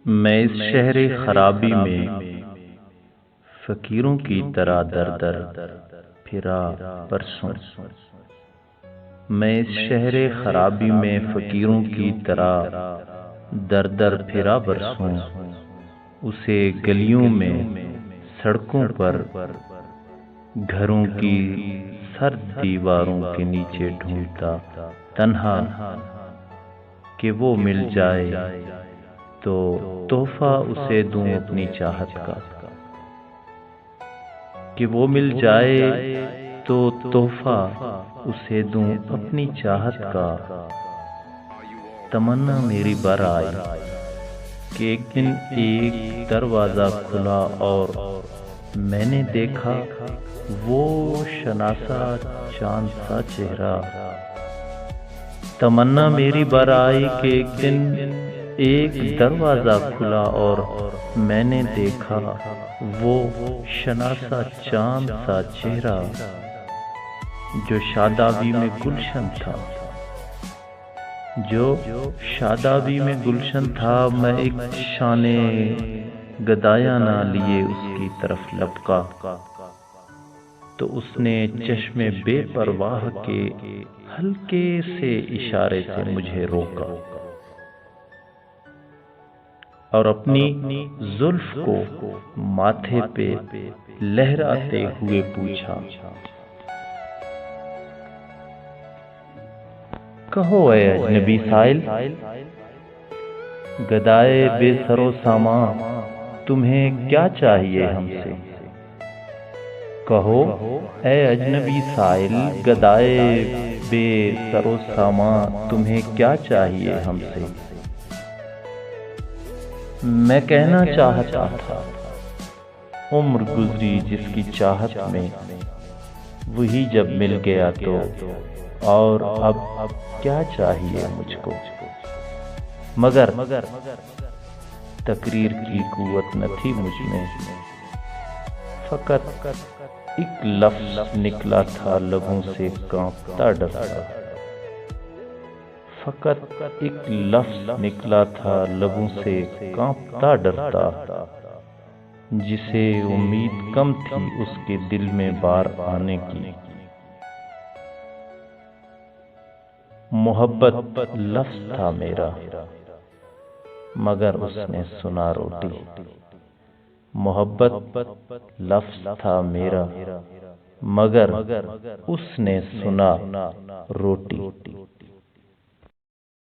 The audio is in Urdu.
میں اس شہر خرابی میں فقیروں کی طرح در در پھرا برسوں۔ میں اس شہر خرابی میں فقیروں کی طرح در در پھرا برسوں۔ اسے گلیوں میں، سڑکوں پر، گھروں کی سرد دیواروں کے نیچے ڈھونڈتا تنہا کہ وہ مل جائے تو تحفہ اسے دوں اپنی چاہت کا، کہ وہ مل جائے تو تحفہ اسے دوں اپنی چاہت کا۔ تمنا میری بر آئی کہ ایک دن ایک دروازہ کھلا اور میں نے دیکھا وہ شناسا چاند سا چہرہ۔ تمنا میری بر آئی کہ ایک دن ایک دروازہ کھلا اور میں نے دیکھا وہ شناسا چاند سا چہرہ، جو شادابی میں گلشن تھا، جو شادابی میں گلشن تھا۔ میں ایک شان گدایانہ لیے اس کی طرف لپکا تو اس نے چشم بے پرواہ کے ہلکے سے اشارے سے مجھے روکا اور اپنی زلف کو ماتھے پہ لہراتے ہوئے پوچھا، کہو اے اجنبی سائل، گدائے بے سر و سامان، تمہیں کیا چاہیے ہم سے؟ کہو اے اجنبی سائل، گدائے بے سر و سامان، تمہیں کیا چاہیے ہم سے؟ میں کہنا چاہتا تھا، عمر گزری جس کی چاہت میں، وہی جب مل گیا تو اور اب کیا چاہیے مجھ کو؟ مگر تقریر کی قوت نہ تھی مجھ میں، فقط ایک لفظ نکلا تھا لبوں سے کانپتا ڈرتا، فقط ایک لفظ نکلا تھا لبوں سے کانپتا ڈرتا، جسے امید کم تھی اس کے دل میں بار آنے کی۔ محبت لفظ تھا میرا، مگر اس نے سنا روٹی۔ محبت لفظ تھا میرا، مگر اس نے سنا روٹی۔